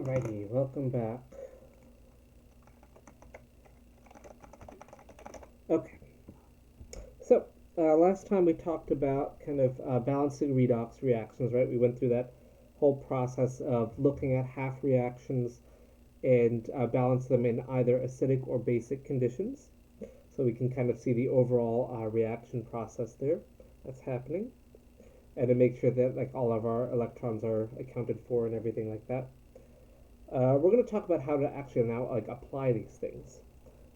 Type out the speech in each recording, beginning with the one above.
Alrighty, welcome back. Okay, so last time we talked about kind of balancing redox reactions, right? We went through that whole process of looking at half reactions and balance them in either acidic or basic conditions. So we can kind of see the overall reaction process there that's happening, and to make sure that like all of our electrons are accounted for and everything like that. We're going to talk about how to actually now like apply these things.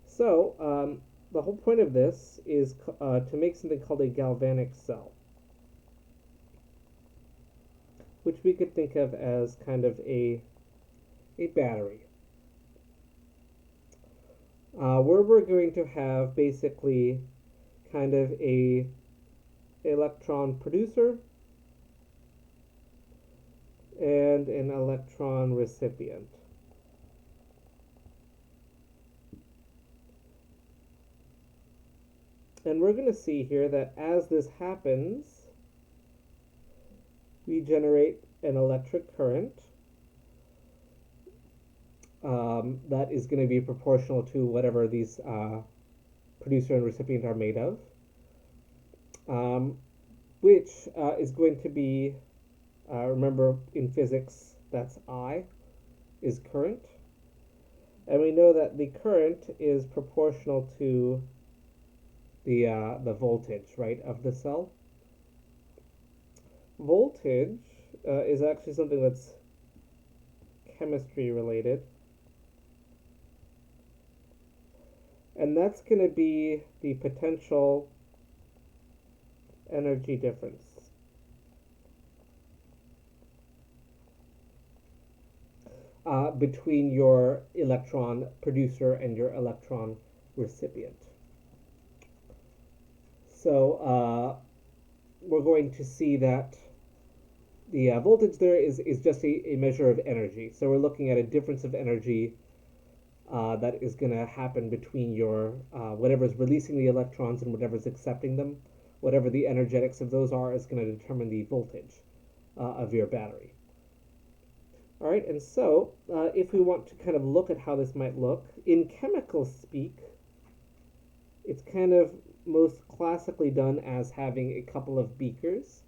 So the whole point of this is to make something called a galvanic cell, which we could think of as kind of a battery, where we're going to have basically kind of a electron producer and an electron recipient. And we're going to see here that as this happens, we generate an electric current that is going to be proportional to whatever these producer and recipient are made of, which is going to be, remember in physics, that's I, is current. And we know that the current is proportional to the voltage, right, of the cell. Voltage is actually something that's chemistry related. And that's going to be the potential energy difference. Between your electron producer and your electron recipient. So we're going to see that the voltage there is just a measure of energy. So we're looking at a difference of energy that is going to happen between your whatever's releasing the electrons and whatever's accepting them. Whatever the energetics of those are is going to determine the voltage of your battery. All right, and so if we want to kind of look at how this might look, in chemical speak, it's kind of most classically done as having a couple of beakers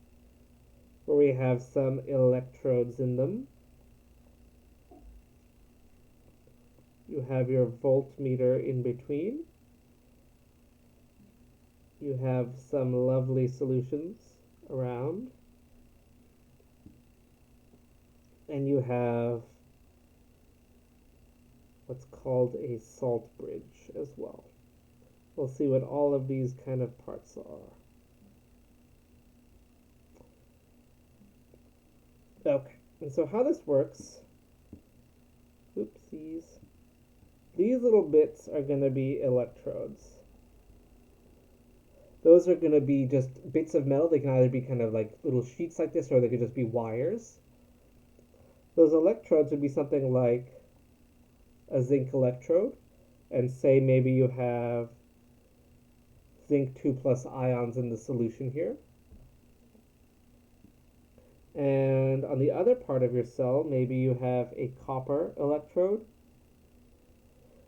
where we have some electrodes in them. You have your voltmeter in between. You have some lovely solutions around. And you have what's called a salt bridge as well. We'll see what all of these kind of parts are. Okay, and so how this works, oopsies, these little bits are going to be electrodes. Those are going to be just bits of metal. They can either be kind of like little sheets like this, or they could just be wires. Those electrodes would be something like a zinc electrode, and say maybe you have zinc 2 plus ions in the solution here. And on the other part of your cell, maybe you have a copper electrode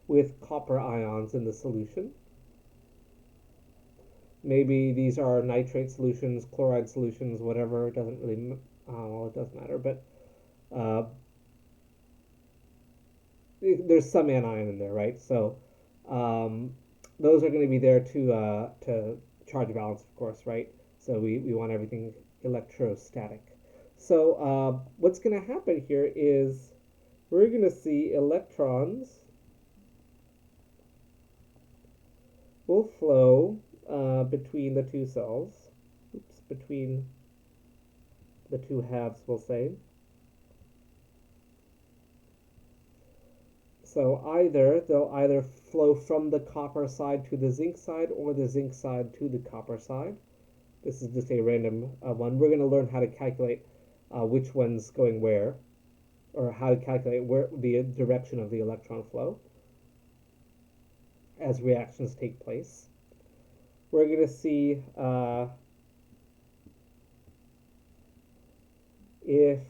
with copper ions in the solution. Maybe these are nitrate solutions, chloride solutions, whatever. It doesn't really, well, it does matter, but there's some anion in there, right? So those are going to be there to charge balance, of course, right? So we want everything electrostatic. So what's going to happen here is we're going to see electrons will flow between the two cells. Oops, between the two halves, we'll say. So they'll either flow from the copper side to the zinc side, or the zinc side to the copper side. This is just a random one. We're going to learn how to calculate which one's going where, or how to calculate where the direction of the electron flow as reactions take place. We're going to see If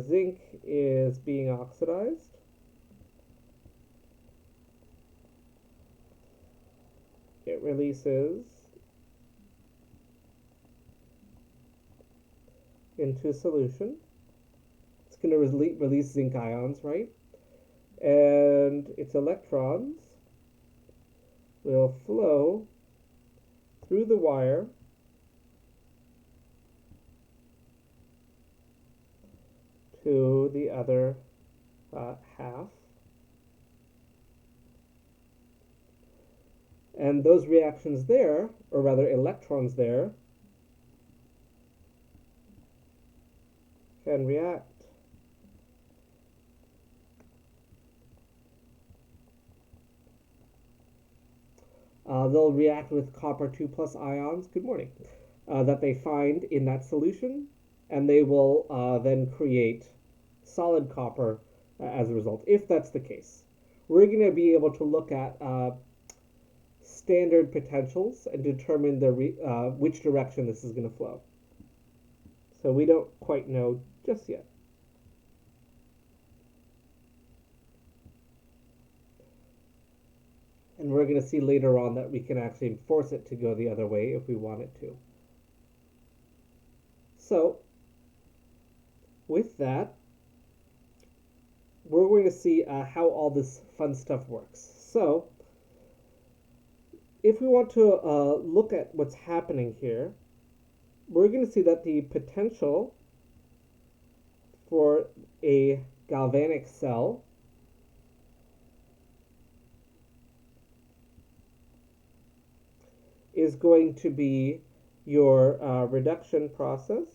zinc is being oxidized, it releases into solution. It's going to release zinc ions, right? And its electrons will flow through the wire to the other half. And those reactions there, or rather electrons there, can react. They'll react with copper 2 plus ions, good morning, that they find in that solution, and they will then create solid copper as a result, if that's the case. We're going to be able to look at standard potentials and determine which direction this is going to flow. So we don't quite know just yet. And we're going to see later on that we can actually force it to go the other way if we want it to. So, with that, we're going to see how all this fun stuff works. So, if we want to look at what's happening here, we're going to see that the potential for a galvanic cell is going to be your reduction process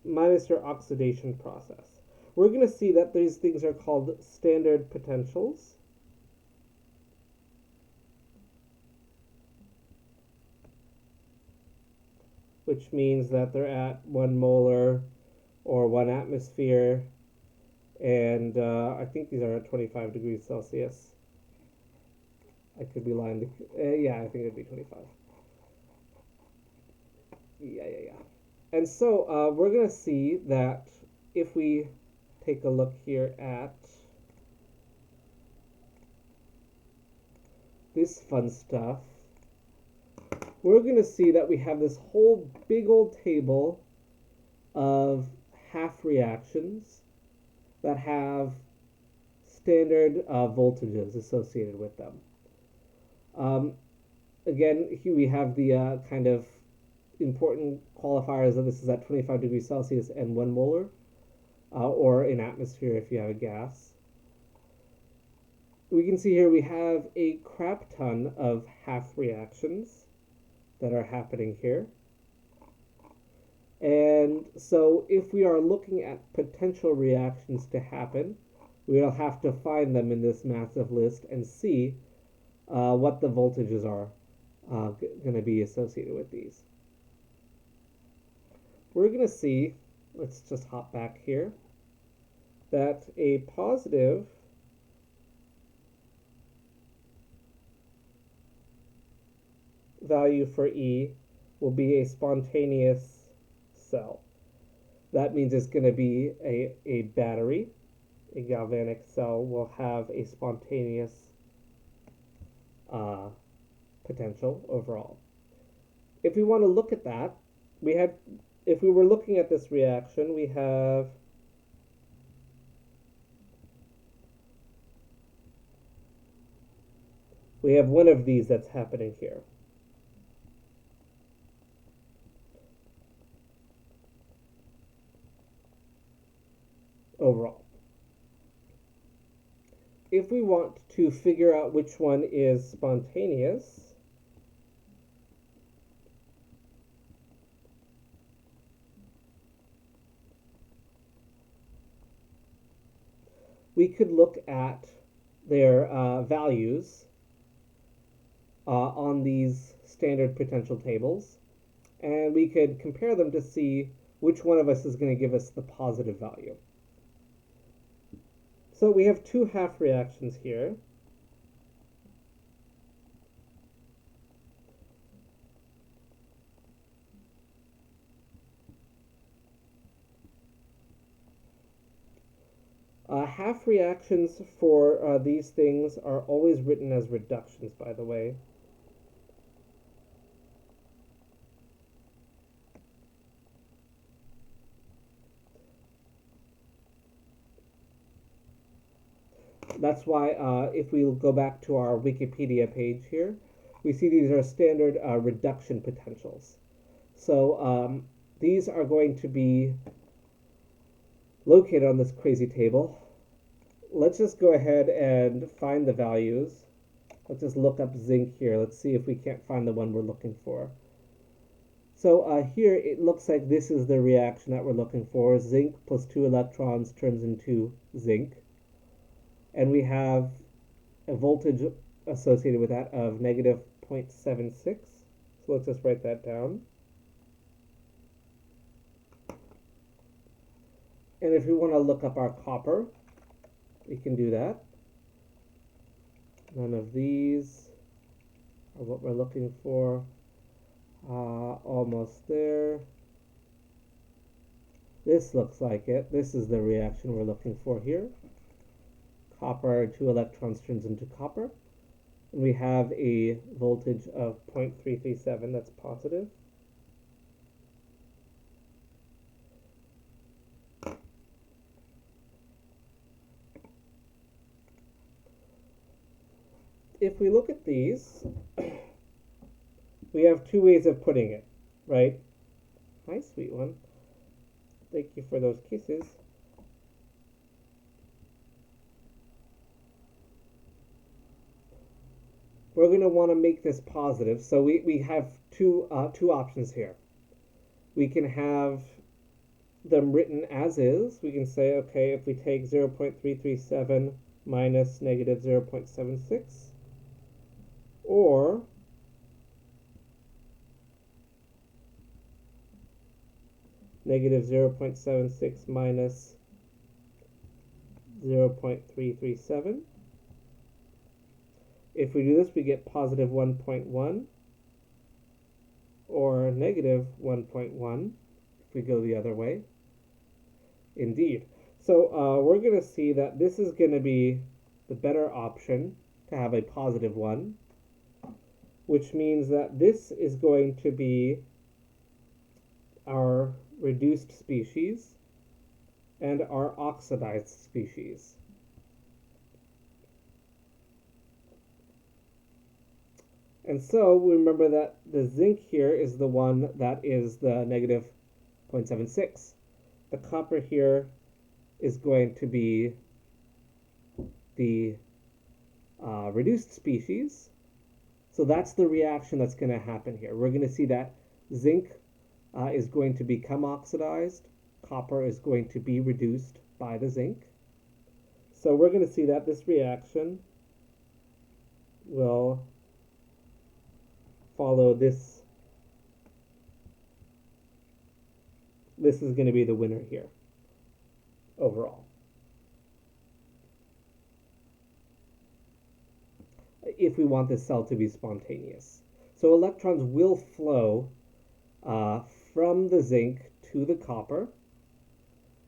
minus your oxidation process. We're going to see that these things are called standard potentials. Which means that they're at 1 molar or 1 atmosphere, and I think these are at 25 degrees Celsius. I could be lying. Yeah, I think it'd be 25. Yeah. And so we're going to see that if we take a look here at this fun stuff, we're going to see that we have this whole big old table of half reactions that have standard voltages associated with them. Again, here we have the kind of important qualifiers that this is at 25 degrees Celsius and 1 molar, or in atmosphere if you have a gas. We can see here we have a crap ton of half reactions that are happening here. And so if we are looking at potential reactions to happen, we'll have to find them in this massive list and see what the voltages are going to be associated with these. We're going to see, let's just hop back here, that a positive value for E will be a spontaneous cell. That means it's going to be a battery. A galvanic cell will have a spontaneous potential overall. If we want to look at that, if we were looking at this reaction, we have one of these that's happening here. Overall. If we want to figure out which one is spontaneous, we could look at their values on these standard potential tables, and we could compare them to see which one of us is going to give us the positive value. So we have two half reactions here. Half reactions for these things are always written as reductions, by the way. That's why if we go back to our Wikipedia page here, we see these are standard reduction potentials. So these are going to be located on this crazy table. Let's just go ahead and find the values. Let's just look up zinc here. Let's see if we can't find the one we're looking for. So here it looks like this is the reaction that we're looking for. Zinc plus 2 electrons turns into zinc. And we have a voltage associated with that of negative 0.76. So let's just write that down. And if we want to look up our copper, we can do that. None of these are what we're looking for. Almost there. This looks like it. This is the reaction we're looking for here. Copper, 2 electrons turns into copper. And we have a voltage of 0.337, that's positive. If we look at these, we have two ways of putting it, right? Hi, sweet one. Thank you for those kisses. We're going to want to make this positive, so we have two options here. We can have them written as is. We can say, okay, if we take 0.337 minus negative 0.76, or negative 0.76 minus 0.337. If we do this, we get positive 1.1 or negative 1.1 if we go the other way. Indeed. So we're going to see that this is going to be the better option to have a positive 1, which means that this is going to be our reduced species and our oxidized species. And so remember that the zinc here is the one that is the negative 0.76. The copper here is going to be the reduced species. So that's the reaction that's going to happen here. We're going to see that zinc is going to become oxidized. Copper is going to be reduced by the zinc. So we're going to see that this reaction will follow this. This is going to be the winner here overall. If we want this cell to be spontaneous. So electrons will flow from the zinc to the copper.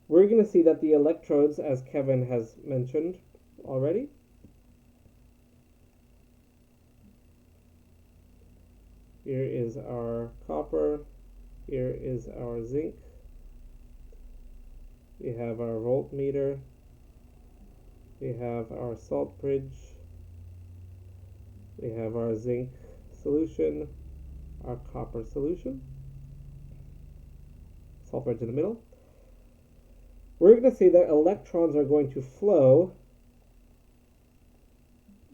We're going to see that the electrodes, as Kevin has mentioned already, here is our copper, here is our zinc, we have our voltmeter, we have our salt bridge, we have our zinc solution, our copper solution, salt bridge in the middle. We're going to see that electrons are going to flow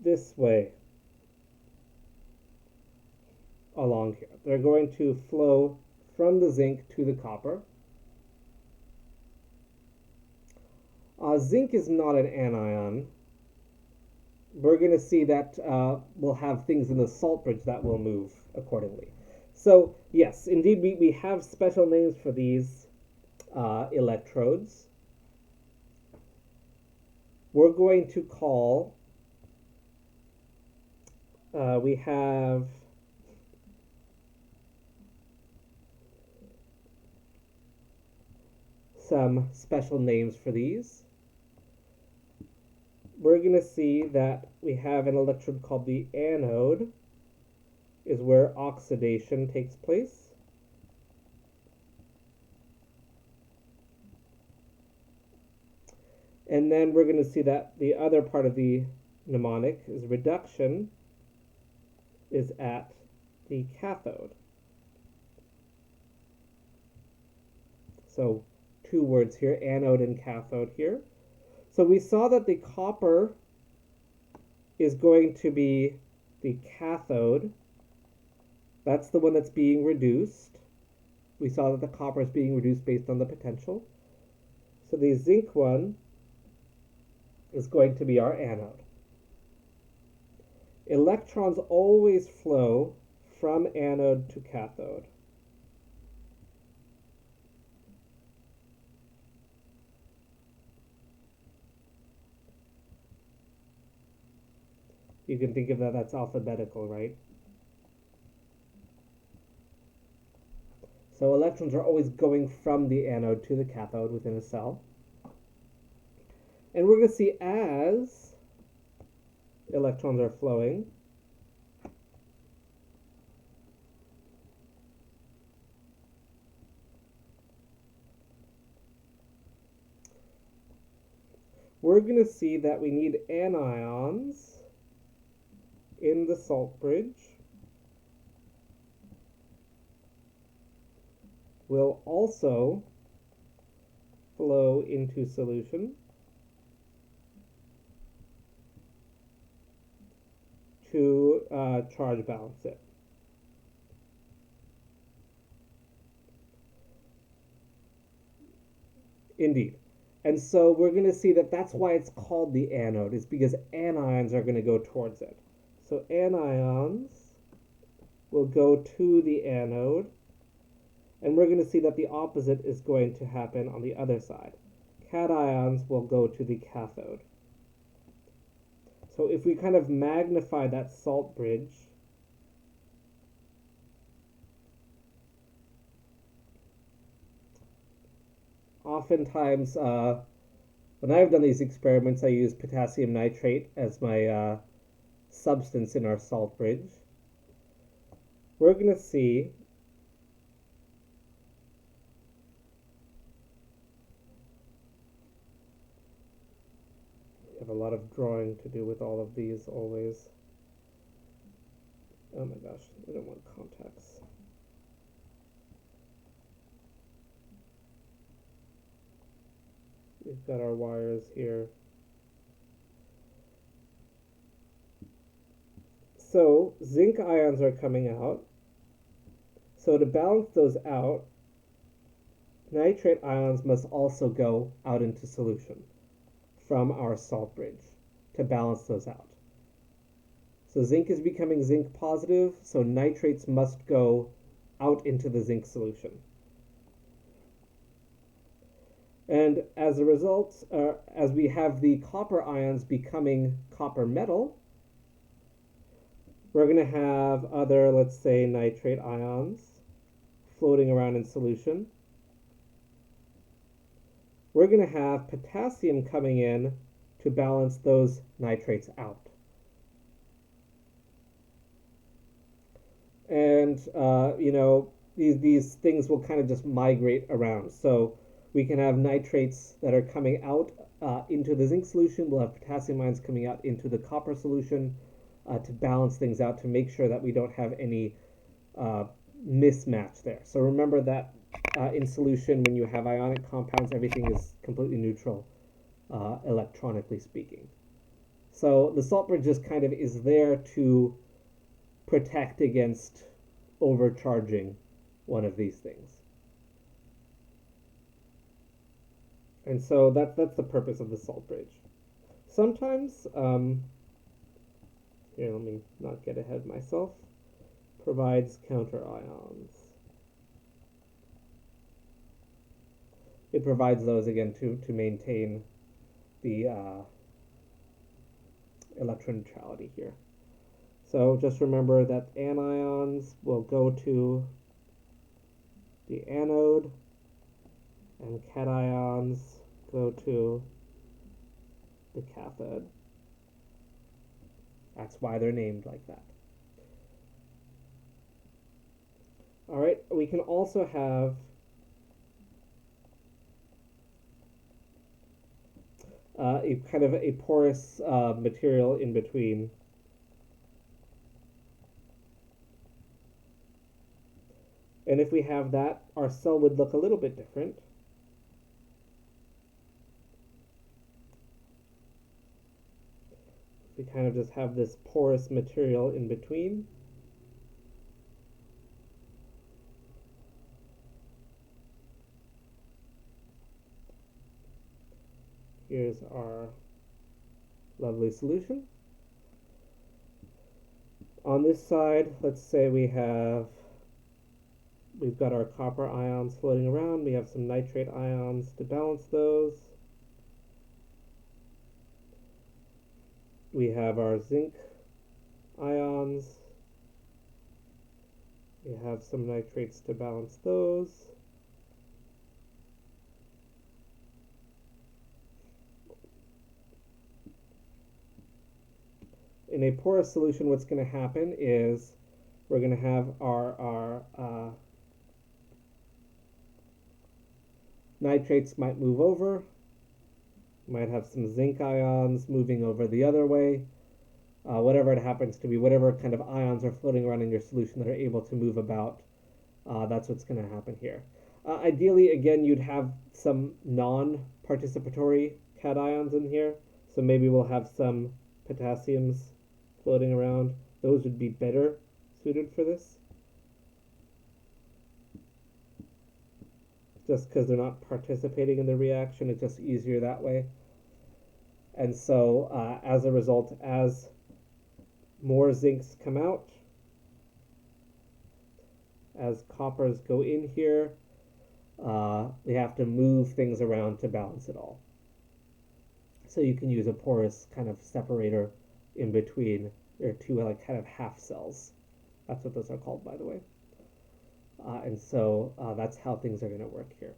this way along here. They're going to flow from the zinc to the copper. Zinc is not an anion. We're going to see that we'll have things in the salt bridge that will move accordingly. So yes, indeed, we have special names for these electrodes. We're going to call, we have some special names for these. we're going to see that we have an electrode called the anode, is where oxidation takes place. And then we're going to see that the other part of the mnemonic is reduction is at the cathode. So two words here, anode and cathode here. So we saw that the copper is going to be the cathode. That's the one that's being reduced. We saw that the copper is being reduced based on the potential. So the zinc one is going to be our anode. Electrons always flow from anode to cathode. You can think of that, that's alphabetical, right? So electrons are always going from the anode to the cathode within a cell. And we're going to see as electrons are flowing, we're going to see that we need anions in the salt bridge. Will also flow into solution to charge balance it. Indeed. And so we're going to see that that's why it's called the anode, is because anions are going to go towards it. So anions will go to the anode, and we're going to see that the opposite is going to happen on the other side. Cations will go to the cathode. So if we kind of magnify that salt bridge, oftentimes when I've done these experiments, I use potassium nitrate as my substance in our salt bridge. We're going to see I have a lot of drawing to do with all of these always. Oh my gosh, I don't want contacts. We've got our wires here. So zinc ions are coming out. So to balance those out, nitrate ions must also go out into solution from our salt bridge to balance those out. So zinc is becoming zinc positive, so nitrates must go out into the zinc solution. And as a result, as we have the copper ions becoming copper metal, we're going to have other, let's say, nitrate ions floating around in solution. We're going to have potassium coming in to balance those nitrates out. And, these things will kind of just migrate around. So we can have nitrates that are coming out into the zinc solution. We'll have potassium ions coming out into the copper solution to balance things out, to make sure that we don't have any mismatch there. So remember that in solution, when you have ionic compounds, everything is completely neutral, electronically speaking. So the salt bridge just kind of is there to protect against overcharging one of these things. And so that's the purpose of the salt bridge. Sometimes, here, let me not get ahead of myself, provides counter ions. It provides those again to maintain the electron neutrality here. So just remember that anions will go to the anode and cations go to the cathode. That's why they're named like that. All right, we can also have a kind of a porous material in between. And if we have that, our cell would look a little bit different. We kind of just have this porous material in between. Here's our lovely solution. On this side, let's say we've got our copper ions floating around. We have some nitrate ions to balance those. We have our zinc ions. We have some nitrates to balance those. In a porous solution, what's going to happen is we're going to have our nitrates might move over, might have some zinc ions moving over the other way, whatever it happens to be, whatever kind of ions are floating around in your solution that are able to move about, that's what's going to happen here. Ideally, again, you'd have some non-participatory cations in here, so maybe we'll have some potassiums floating around. Those would be better suited for this, just because they're not participating in the reaction. It's just easier that way. And so as a result, as more zincs come out, as coppers go in here, we have to move things around to balance it all. So you can use a porous kind of separator in between your two like kind of half cells. That's what those are called, by the way. And so that's how things are going to work here.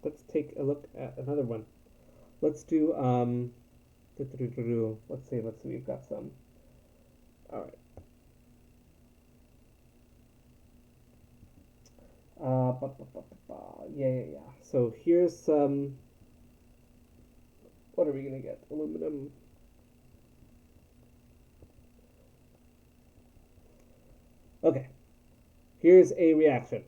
Let's take a look at another one. Let's do, let's see, we've got some. All right. Yeah. So here's some, what are we going to get? Aluminum. Okay, here's a reaction.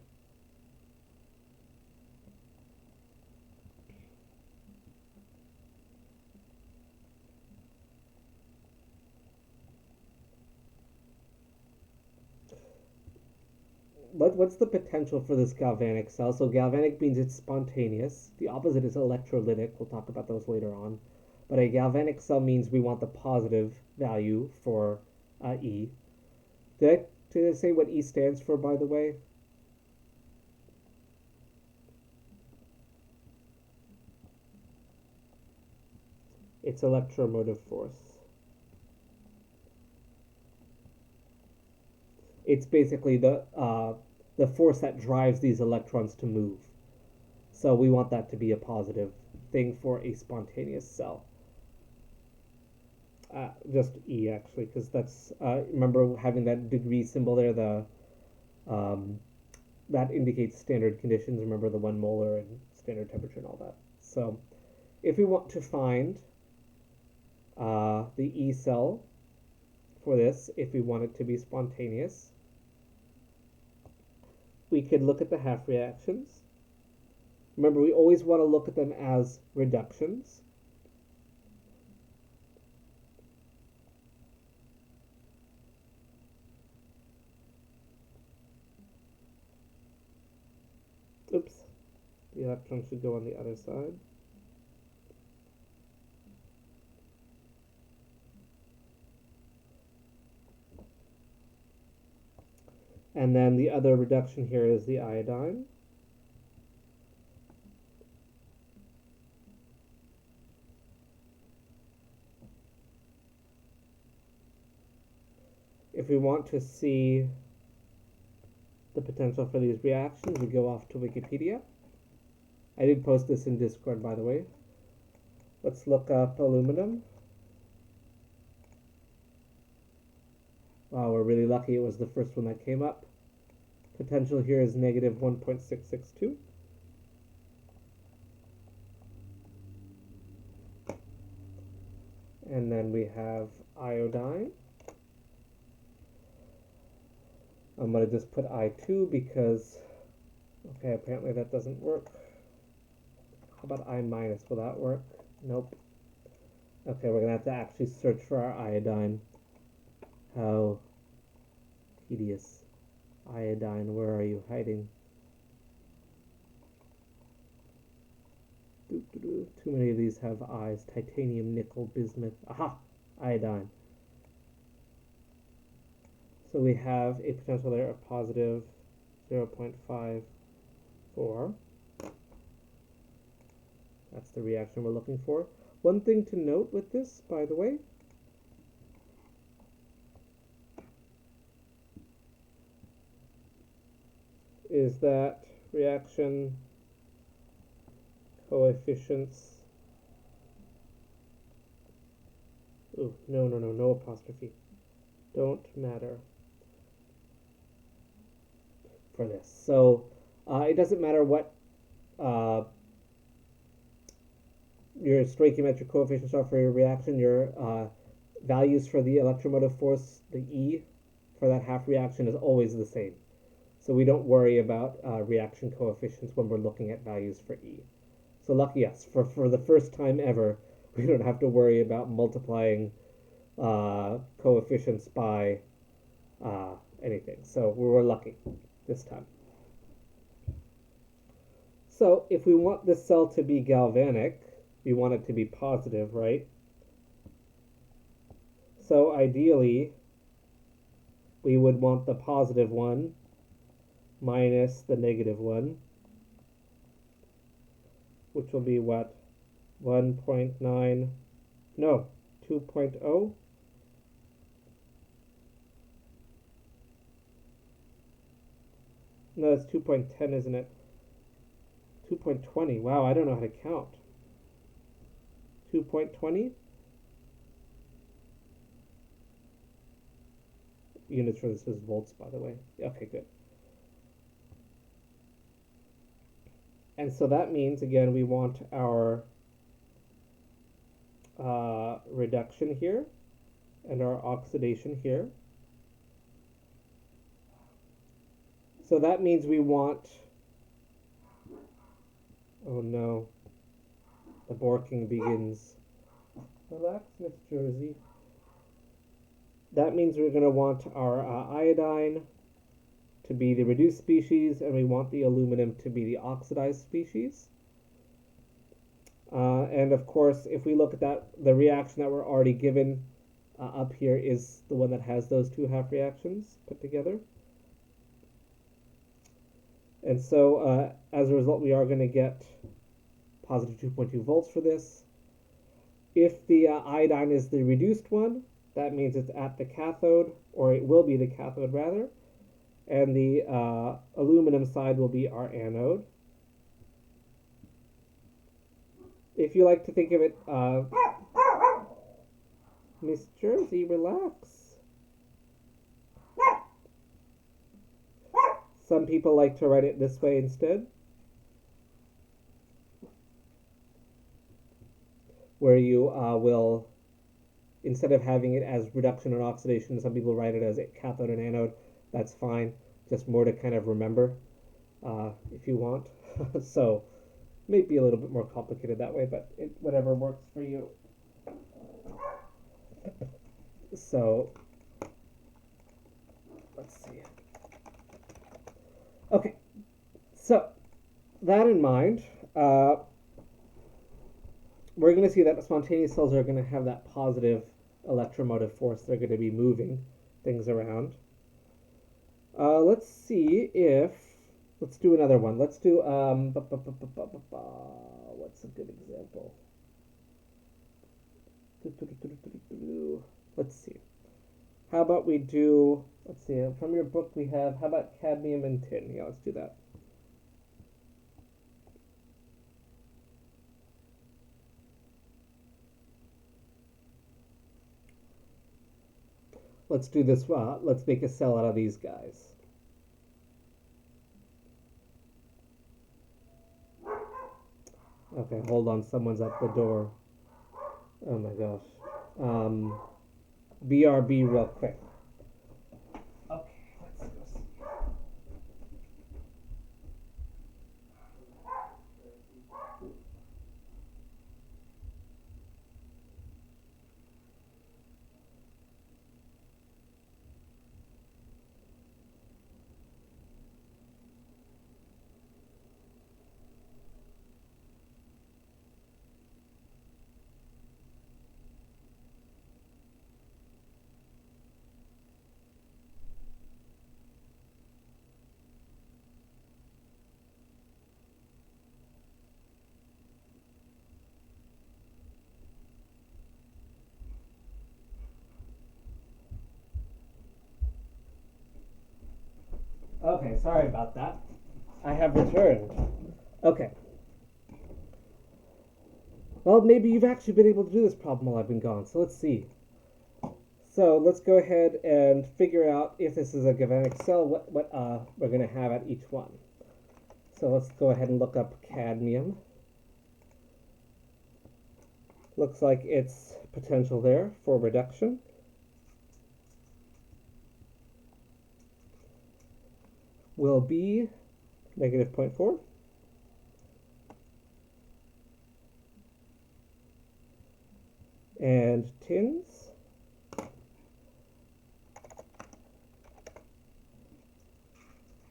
What's the potential for this galvanic cell? So galvanic means it's spontaneous. The opposite is electrolytic. We'll talk about those later on. But a galvanic cell means we want the positive value for E. Did I say what E stands for, by the way? It's electromotive force. It's basically the force that drives these electrons to move. So we want that to be a positive thing for a spontaneous cell. Just E, actually, because that's, remember having that degree symbol there, that indicates standard conditions. Remember the 1 molar and standard temperature and all that. So if we want to find the E cell for this, if we want it to be spontaneous, we could look at the half reactions. Remember, we always want to look at them as reductions. Oops, the electron should go on the other side. And then the other reduction here is the iodine. If we want to see the potential for these reactions, we go off to Wikipedia. I did post this in Discord, by the way. Let's look up aluminum. Wow, we're really lucky it was the first one that came up. Potential here is negative 1.662. And then we have iodine. I'm going to just put I2 because, okay, apparently that doesn't work. How about I minus? Will that work? Nope. Okay, we're going to have to actually search for our iodine. How tedious. Iodine, where are you hiding? Too many of these have I's. Titanium, nickel, bismuth. Aha! Iodine. So we have a potential there of positive 0.54. That's the reaction we're looking for. One thing to note with this, by the way, is that reaction coefficients. Oh, no apostrophe. Don't matter for this. So it doesn't matter what your stoichiometric coefficients are for your reaction, your values for the electromotive force, the E, for that half reaction is always the same. So we don't worry about reaction coefficients when we're looking at values for E. So lucky us, for the first time ever, we don't have to worry about multiplying coefficients by anything. So we were lucky this time. So if we want this cell to be galvanic, we want it to be positive, right? So ideally, we would want the positive one minus the negative one, which will be what? 1.9, no, 2.0. No, it's 2.10, isn't it? 2.20. Wow, I don't know how to count. 2.20? Units for this is volts, by the way. Okay, good. And so that means, again, we want our reduction here and our oxidation here. So that means we want, oh no, the borking begins. Relax, Miss Jersey. That means we're going to want our iodine to be the reduced species, and we want the aluminum to be the oxidized species. And of course, if we look at that, the reaction that we're already given up here is the one that has those two half reactions put together. And so as a result, we are going to get positive 2.2 volts for this. If the iodine is the reduced one, that means it's at the cathode, or it will be the cathode rather, and the aluminum side will be our anode. If you like to think of it, Miss Jersey, relax. Some people like to write it this way instead, where you will, instead of having it as reduction and oxidation, some people write it as a cathode and anode. That's fine. Just more to kind of remember if you want. So maybe a little bit more complicated that way, but whatever works for you. So let's see. Okay, so that in mind, we're going to see that the spontaneous cells are going to have that positive electromotive force. They're going to be moving things around. Let's see if, let's do another one. Let's do, what's a good example? Let's see. How about we do, let's see, from your book we have, how about cadmium and tin? Yeah, let's do that. let's do this. Let's make a cell out of these guys. Okay, hold on. Someone's at the door. Oh my gosh. BRB real quick. Okay, let's go see. Okay, sorry about that. I have returned. Okay. Well, maybe you've actually been able to do this problem while I've been gone, so let's see. So let's go ahead and figure out if this is a galvanic cell, what we're going to have at each one. So let's go ahead and look up cadmium. Looks like its potential there for reduction. Will be negative 0.4. And tins.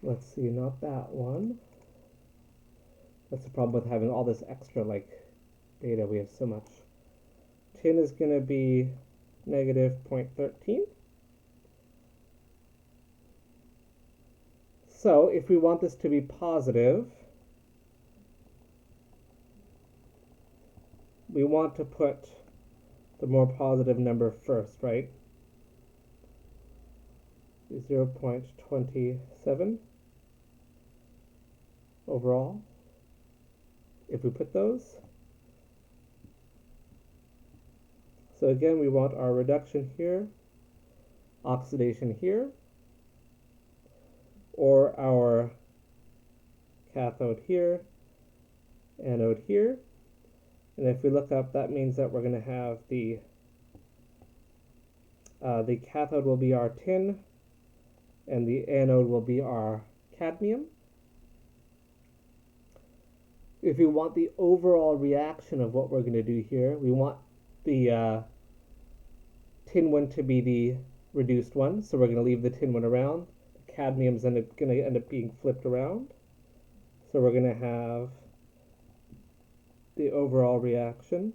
Let's see, not that one. That's the problem with having all this extra data. We have so much. Tin is going to be negative 0.13. So if we want this to be positive, we want to put the more positive number first, right? 0.27 overall. If we put those. So again, we want our reduction here, oxidation here, or our cathode here, anode here. And if we look up, that means that we're going to have the cathode will be our tin, and the anode will be our cadmium. If we want the overall reaction of what we're going to do here, we want the tin one to be the reduced one, so we're going to leave the tin one around. The cadmium's going to end up being flipped around. So we're going to have the overall reaction.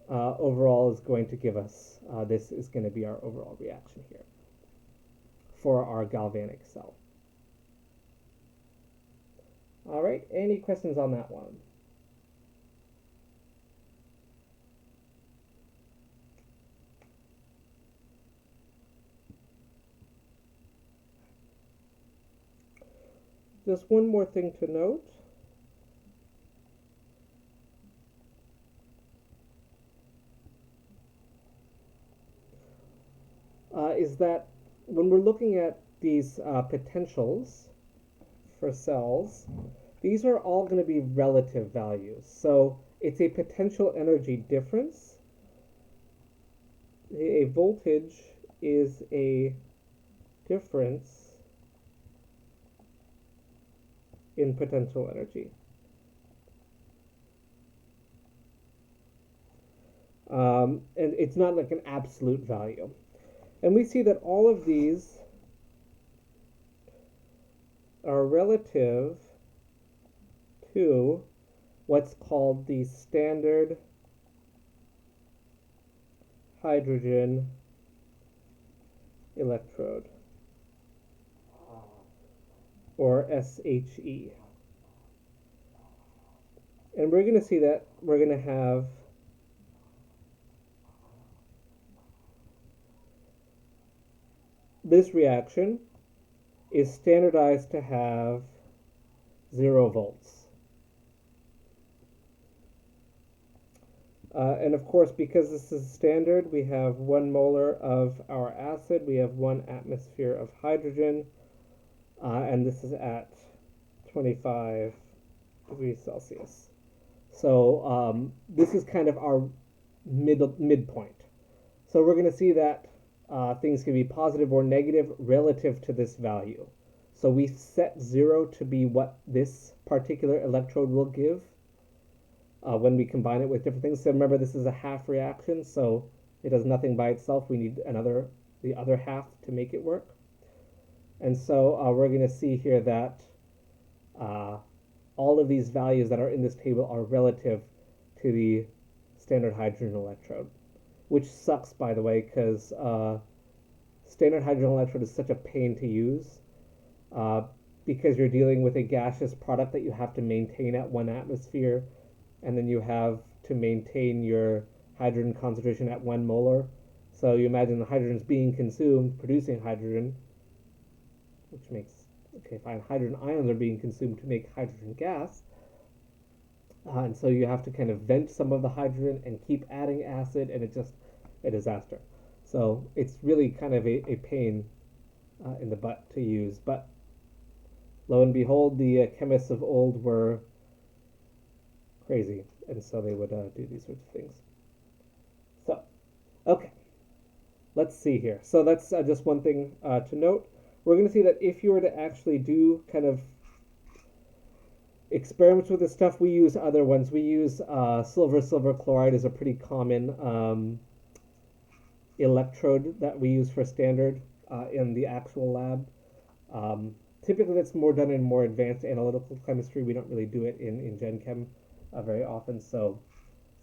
Overall is going to give us, this is going to be our overall reaction here for our galvanic cell. All right, any questions on that one? Just one more thing to note. Is that when we're looking at these potentials for cells, these are all going to be relative values. So it's a potential energy difference. A voltage is a difference in potential energy. And it's not like an absolute value. And we see that all of these are relative to what's called the standard hydrogen electrode, or SHE. And we're going to see that we're going to have this reaction is standardized to have 0 volts. And of course, because this is standard, we have 1 molar of our acid, we have 1 atmosphere of hydrogen, and this is at 25 degrees Celsius. So this is kind of our midpoint. So we're going to see that things can be positive or negative relative to this value. So we set 0 to be what this particular electrode will give when we combine it with different things. So remember, this is a half reaction, so it does nothing by itself. We need the other half to make it work. And so we're going to see here that all of these values that are in this table are relative to the standard hydrogen electrode, which sucks, by the way, because standard hydrogen electrode is such a pain to use because you're dealing with a gaseous product that you have to maintain at 1 atmosphere, and then you have to maintain your hydrogen concentration at 1 molar. So you imagine the hydrogen's being consumed, producing hydrogen, which makes, okay, fine, hydrogen ions are being consumed to make hydrogen gas. And so you have to kind of vent some of the hydrogen and keep adding acid, and it's just a disaster. So it's really kind of a pain in the butt to use. But lo and behold, the chemists of old were crazy, and so they would do these sorts of things. So, okay, let's see here. So that's just one thing to note. We're going to see that if you were to actually do kind of experiments with this stuff, we use other ones. We use silver chloride is a pretty common electrode that we use for standard in the actual lab. Typically, that's more done in more advanced analytical chemistry. We don't really do it in Gen Chem very often, so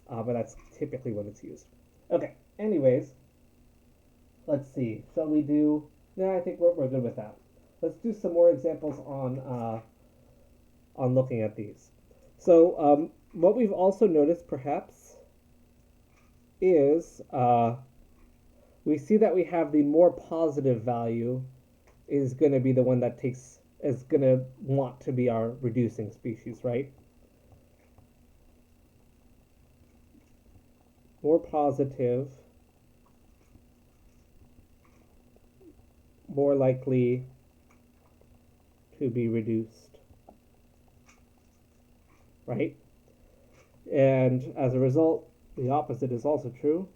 but that's typically when it's used. Okay, anyways, let's see. Shall we do? No, I think we're good with that. Let's do some more examples on looking at these. So what we've also noticed, perhaps, is we see that we have the more positive value is going to be the one that is going to want to be our reducing species, right? More positive, more likely to be reduced, right? And as a result, the opposite is also true.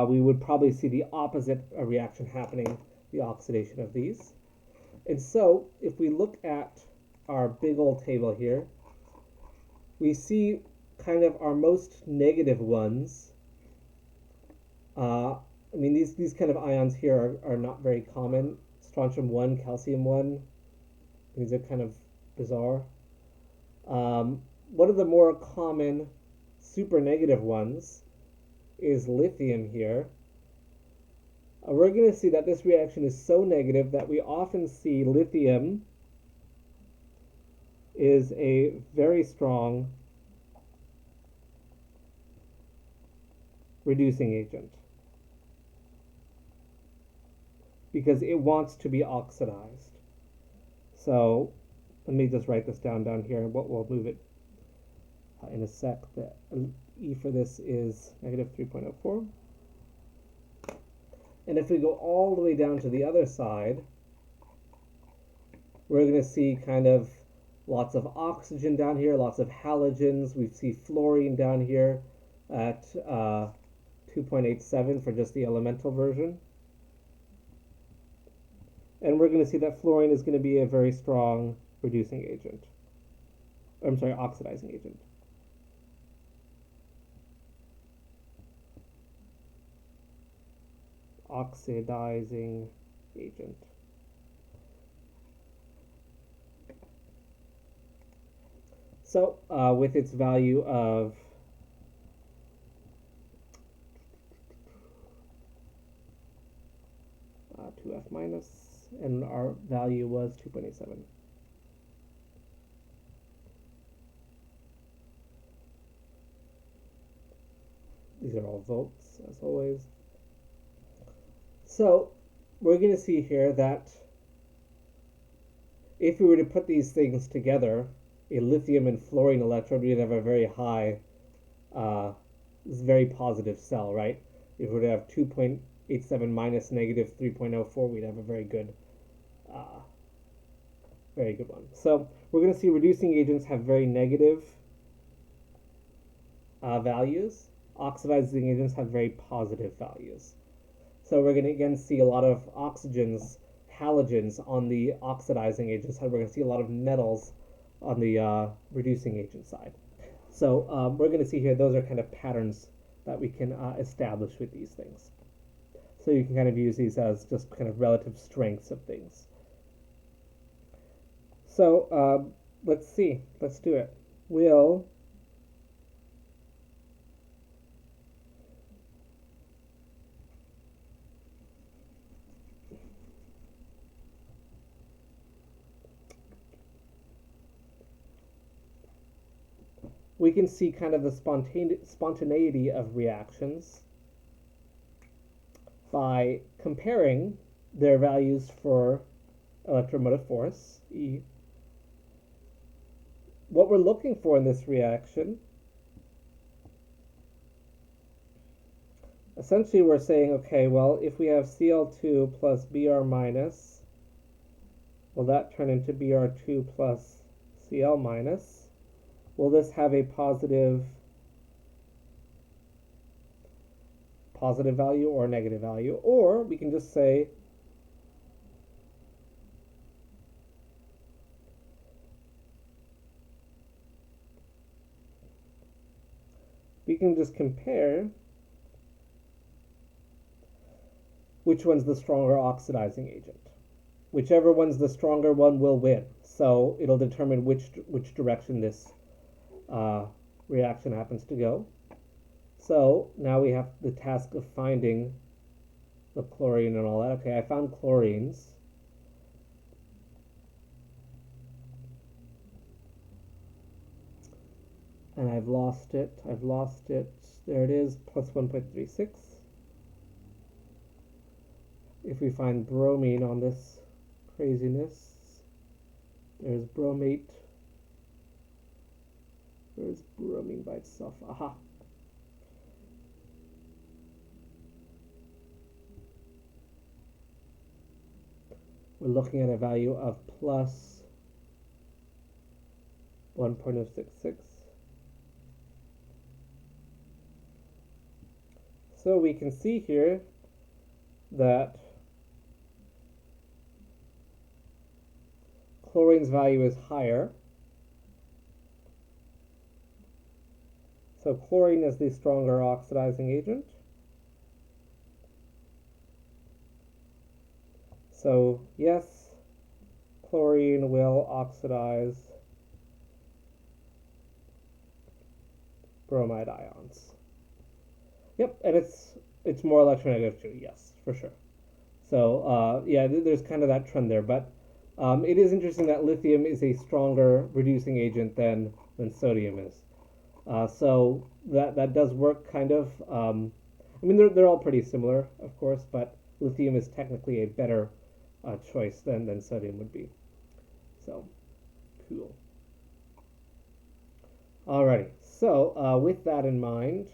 We would probably see the opposite reaction happening, the oxidation of these. And so, if we look at our big old table here, we see kind of our most negative ones. I mean, these kind of ions here are not very common. Strontium 1, calcium 1, these are kind of bizarre. One of the more common super negative ones is lithium here. We're going to see that this reaction is so negative that we often see lithium is a very strong reducing agent because it wants to be oxidized. So let me just write this down here, and we'll move it in a sec. The E for this is negative 3.04. And if we go all the way down to the other side, we're going to see kind of lots of oxygen down here, lots of halogens. We see fluorine down here at 2.87 for just the elemental version. And we're going to see that fluorine is going to be a very strong reducing agent. I'm sorry, oxidizing agent. Oxidizing agent. So with its value of 2F minus, and our value was 2.87. These are all volts, as always. So we're going to see here that if we were to put these things together, a lithium and fluorine electrode, we'd have a very high, uh, very positive cell, right? If we were to have 2.87 minus negative 3.04, we'd have a uh, very good one. So we're going to see reducing agents have very negative values. Oxidizing agents have very positive values. So we're going to again see a lot of oxygens, halogens on the oxidizing agent side. We're going to see a lot of metals on the reducing agent side. So we're going to see here those are kind of patterns that we can establish with these things. So you can kind of use these as just kind of relative strengths of things. So let's see. Let's do it. We can see kind of the spontaneity of reactions by comparing their values for electromotive force, E. What we're looking for in this reaction, essentially we're saying, okay, well, if we have Cl2 plus Br minus, will that turn into Br2 plus Cl minus? Will this have a positive value or negative value? Or we can just say we can just compare which one's the stronger oxidizing agent. Whichever one's the stronger one will win. So it'll determine which direction this reaction happens to go. So now we have the task of finding the chlorine and all that. Okay, I found chlorines. And I've lost it. There it is, plus 1.36. If we find bromine on this craziness, there's bromate. Where's bromine by itself? Aha. We're looking at a value of plus 1.066. So we can see here that chlorine's value is higher. So chlorine is the stronger oxidizing agent. So yes, chlorine will oxidize bromide ions. Yep, and it's more electronegative too, yes, for sure. So yeah, there's kind of that trend there, but it is interesting that lithium is a stronger reducing agent than sodium is. So that does work kind of. I mean, they're all pretty similar, of course, but lithium is technically a better choice than sodium would be. So, cool. Alrighty, so with that in mind,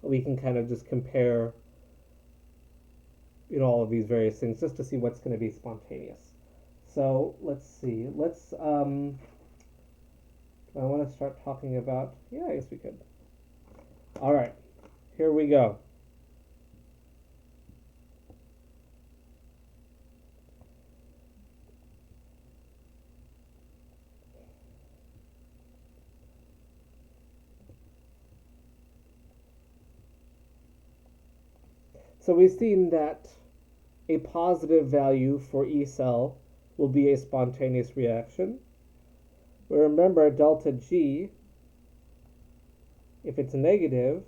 we can kind of just compare all of these various things just to see what's going to be spontaneous. So let's see. I want to start talking about, yeah, I guess we could. All right, here we go. So we've seen that a positive value for E cell will be a spontaneous reaction. Remember, delta G, if it's negative,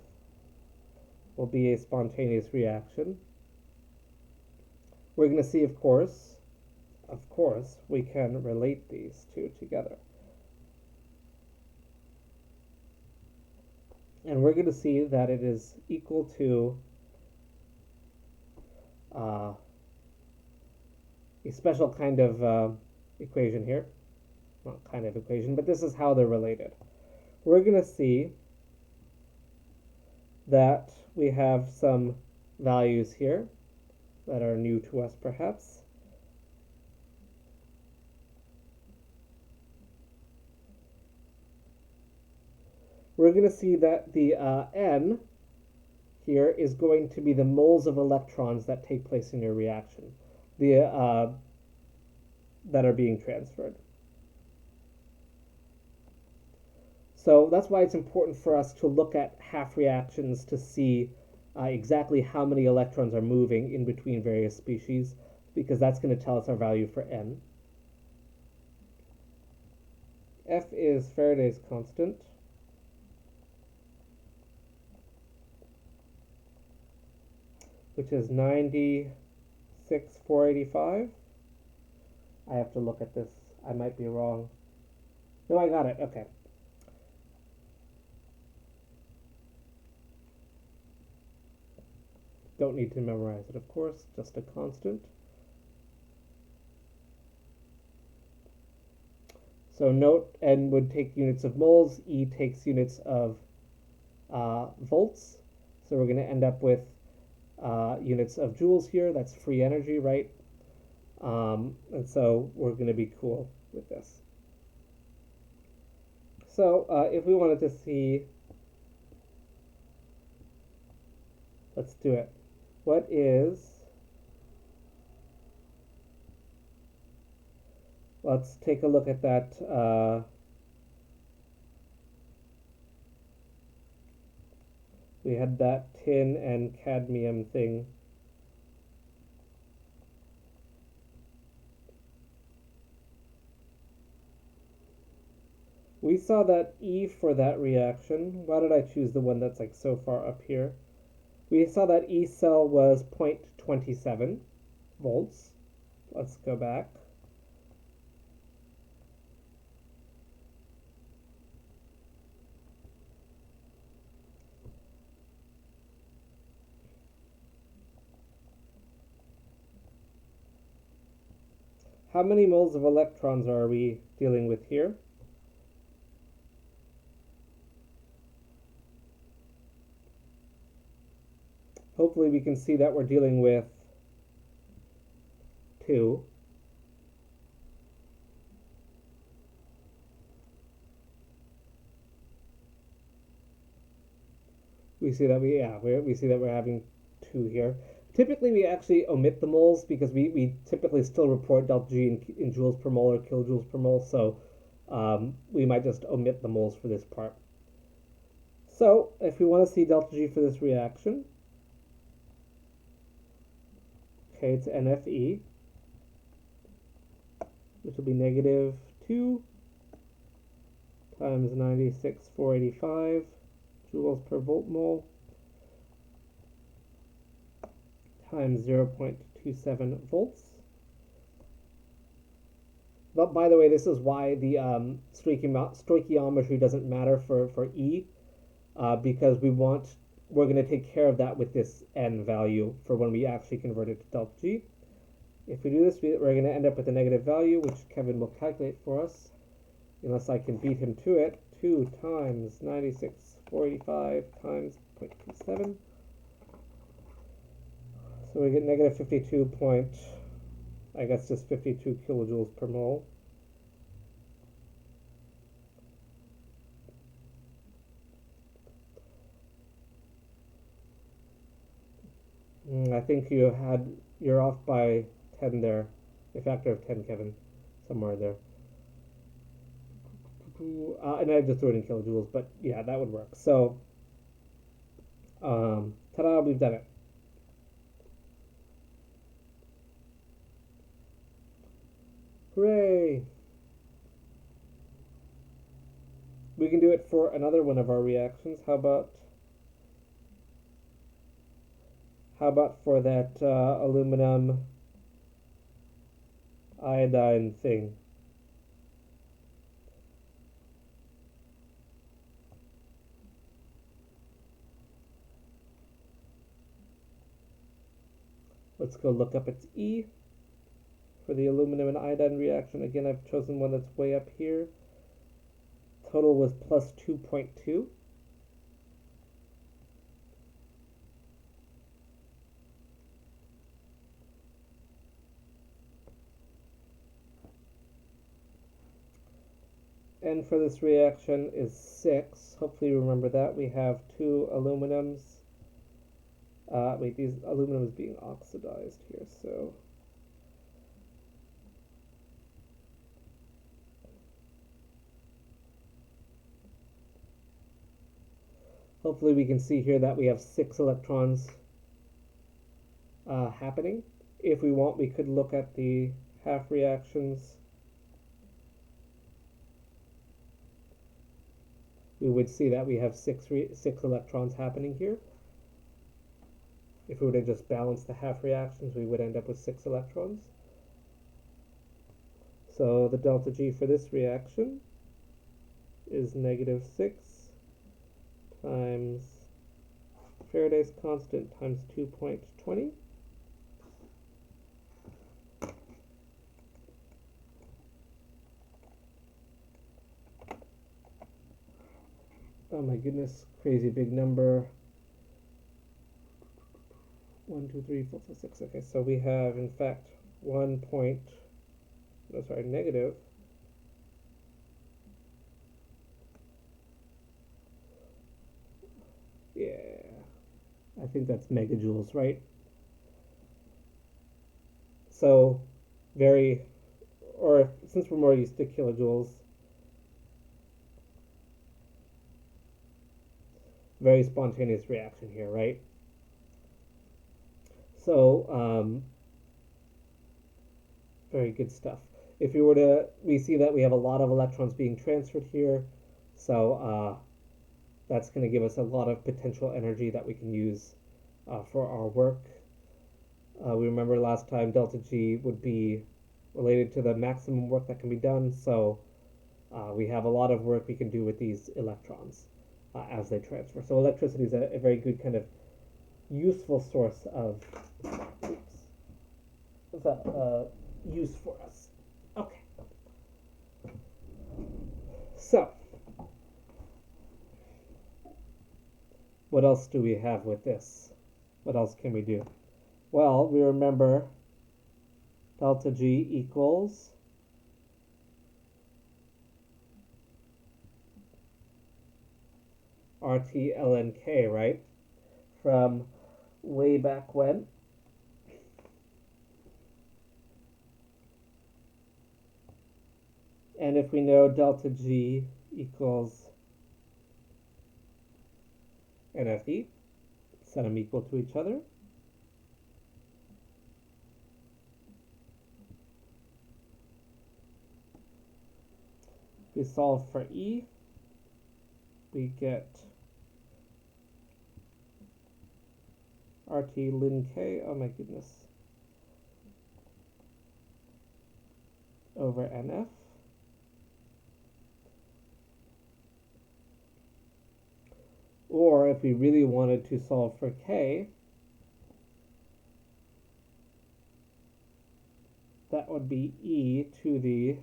will be a spontaneous reaction. We're going to see, of course, we can relate these two together. And we're going to see that it is equal to a special kind of equation here. Not kind of equation, but this is how they're related. We're going to see that we have some values here that are new to us perhaps. We're going to see that the N here is going to be the moles of electrons that take place in your reaction, that are being transferred. So that's why it's important for us to look at half reactions to see exactly how many electrons are moving in between various species, because that's going to tell us our value for N. F is Faraday's constant. Which is 96,485. I have to look at this. I might be wrong. No, I got it. Okay. Don't need to memorize it, of course. Just a constant. So note N would take units of moles. E takes units of volts. So we're going to end up with units of joules here. That's free energy, right? And so we're going to be cool with this. So if we wanted to see, let's do it. What is, let's take a look at that we had that tin and cadmium thing. We saw that E for that reaction. Why did I choose the one that's like so far up here? We saw that E cell was 0.27 volts. Let's go back. How many moles of electrons are we dealing with here? Hopefully we can see that we're dealing with 2. We see that we see that we're having 2 here. Typically we actually omit the moles because we typically still report delta G in joules per mole or kilojoules per mole, so we might just omit the moles for this part. So if we want to see delta G for this reaction, okay, it's NFE, which will be negative 2 times 96,485 joules per volt mole times 0.27 volts. But by the way, this is why the stoichiometry doesn't matter for E, because we're going to take care of that with this N value for when we actually convert it to delta G. If we do this, we're going to end up with a negative value, which Kevin will calculate for us, unless I can beat him to it. 2 times 96,485 times 0.27. So we get negative 52 I guess just 52 kilojoules per mole. I think you're off by 10 there, a factor of 10, Kevin, somewhere there. And I just threw it in kilojoules, but yeah, that would work. So, ta-da, we've done it. Hooray! We can do it for another one of our reactions. How about for that aluminum iodine thing? Let's go look up its E. For the aluminum and iodine reaction, again, I've chosen one that's way up here. Total was plus 2.2. And for this reaction is 6. Hopefully you remember that. We have 2 aluminums. Wait, these aluminum is being oxidized here, so hopefully we can see here that we have 6 electrons happening. If we want, we could look at the half reactions. We would see that we have 6 electrons happening here. If we were to just balance the half reactions, we would end up with 6 electrons. So the delta G for this reaction is negative 6 times Faraday's constant times 2.20. Oh my goodness, crazy big number. 1, 2, 3, 4, 5, 6. Okay, so we have in fact negative. Yeah, I think that's megajoules, right? So since we're more used to kilojoules, very spontaneous reaction here, right? So very good stuff. If we see that we have a lot of electrons being transferred here, so that's going to give us a lot of potential energy that we can use for our work. We remember last time delta G would be related to the maximum work that can be done, so we have a lot of work we can do with these electrons as they transfer. So electricity is a very good kind of useful source of use for us. Okay. So, what else do we have with this? What else can we do? Well, we remember delta G equals RT ln K, right? From way back when. And if we know delta G equals NFE, set them equal to each other. We solve for E, we get RT ln K, oh my goodness, over NF. Or if we really wanted to solve for K, that would be E to the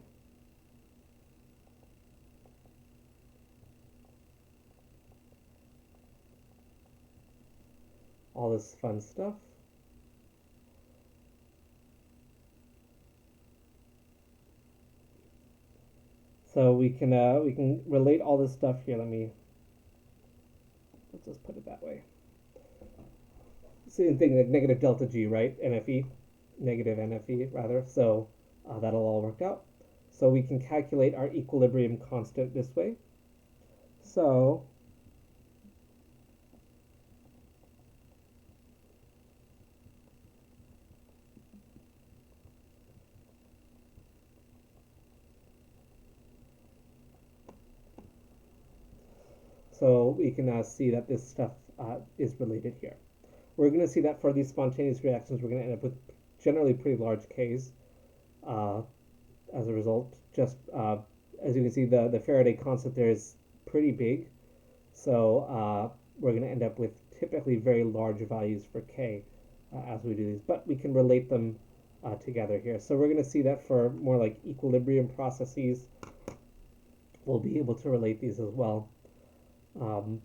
all this fun stuff. So we can relate all this stuff here. Let's just put it that way. Same thing like negative delta G, right? NFE, negative NFE rather. So that'll all work out. So we can calculate our equilibrium constant this way. So we can see that this stuff is related here. We're going to see that for these spontaneous reactions, we're going to end up with generally pretty large Ks as a result. Just as you can see, the Faraday constant there is pretty big. So we're going to end up with typically very large values for K as we do these. But we can relate them together here. So we're going to see that for more like equilibrium processes, we'll be able to relate these as well. Um,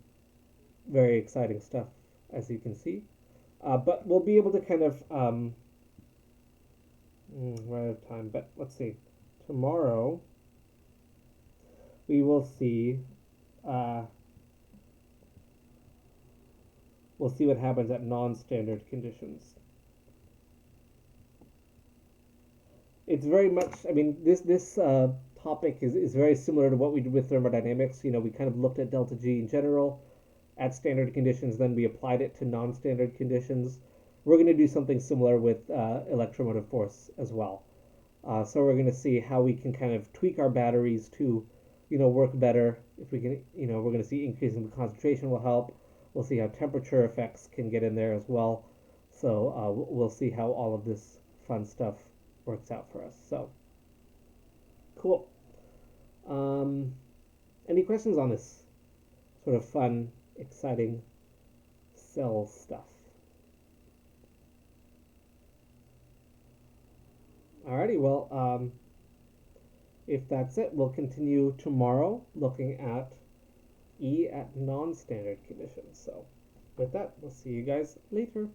Very exciting stuff, as you can see. But we'll be able to kind of, we're out of time, but let's see. Tomorrow, we will see, uh, we'll see what happens at non-standard conditions. It's very much, I mean, this topic is very similar to what we did with thermodynamics. You know, we kind of looked at delta G in general at standard conditions, then we applied it to non-standard conditions. We're going to do something similar with electromotive force as well. So we're going to see how we can kind of tweak our batteries to, you know, work better. If we can, you know, we're going to see increasing the concentration will help. We'll see how temperature effects can get in there as well. So we'll see how all of this fun stuff works out for us. So cool. Um, any questions on this sort of fun, exciting cell stuff? Alrighty, well, if that's it, we'll continue tomorrow looking at E at non-standard conditions. So with that, we'll see you guys later.